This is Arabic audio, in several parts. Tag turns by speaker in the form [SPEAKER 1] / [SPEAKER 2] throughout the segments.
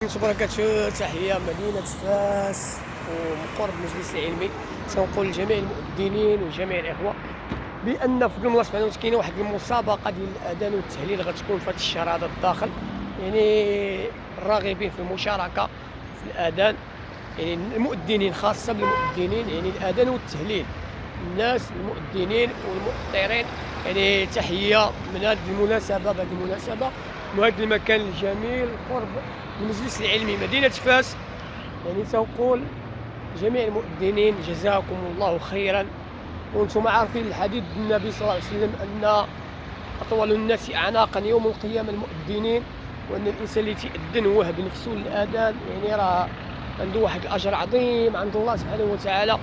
[SPEAKER 1] بركاته. تحية مدينة فاس ومقرب المجلس العلمي. تنقول لجميع المؤذنين وجميع الإخوة بأن بفضل الله سبحانه وتعالى كاينة واحد المسابقة ديال الأذان والتهليل غتكون في هذا الشهر هذا الداخل، يعني الراغبين في المشاركة في الأذان، يعني المؤذنين خاصة بالمؤذنين، يعني الأذان والتهليل، الناس المؤذنين والمؤطرين، يعني تحية من هذه المناسبة بهذه المناسبة وهذا المكان الجميل قرب المجلس العلمي مدينة فاس. يعني تنقول جميع المؤذنين جزاكم الله خيرا. وانتم عارفين الحديث النبي صلى الله عليه وسلم ان اطول الناس اعناقا يوم القيامه المؤذنين، وان الانسان اللي تيأذن وهب نفسه للاذان يعني راه عنده واحد الاجر عظيم عند الله سبحانه وتعالى،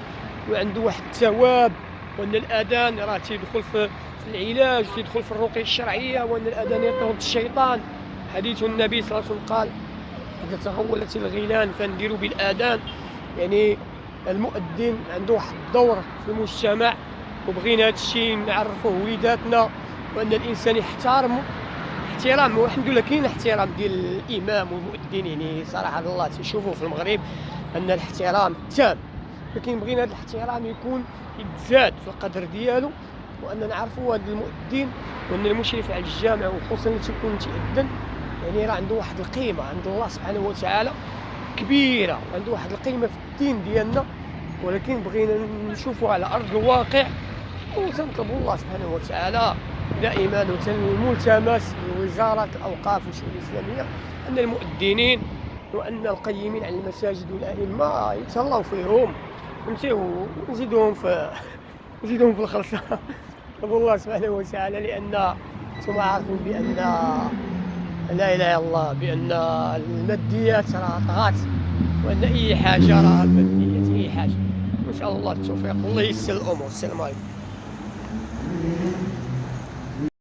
[SPEAKER 1] وعنده واحد الثواب، وان الاذان راه تيدخل في العلاج وتيدخل في الرقيه الشرعيه، وان الاذان يطرد الشيطان. حديث النبي صلى الله عليه وسلم قال: إذا تغولت الغيلان فاندروا بالآذان. يعني المؤذن عنده واحد الدور في المجتمع، وبغينا هذا الشيء نعرفوه وليداتنا، وأن الإنسان يحترم احترام. والحمد لله كاين احترام ديال الإمام والمؤذن، يعني صراحة الله تشوفوا في المغرب أن الاحترام تام، لكن بغينا هذا الاحترام يكون يتزاد في القدر ديالو، وأن نعرفوا هذا المؤذن وأن المشرف على الجامع وخصوصا اللي تيكون تيأذن يعني راه عنده واحد القيمة عند الله سبحانه وتعالى كبيرة، عنده واحد القيمة في الدين ديالنا، ولكن بغينا نشوفوا على أرض الواقع، وتنطلبوا الله سبحانه وتعالى دائما وتنلتمس من وزارة الأوقاف والشؤون الإسلامية أن المؤذنين وأن القيمين على المساجد والأئمة يتهلاو فيهم، فهمتي، ونزيدوهم في الخلصة. نطلبوا الله سبحانه وتعالى، لأن انتم عارفين بأن لا اله الا الله، بان الماديات راه طغات، وان اي حاجه راه الماديات اي حاجه. نسال الله التوفيق والله ييسر الامور. السلام عليكم.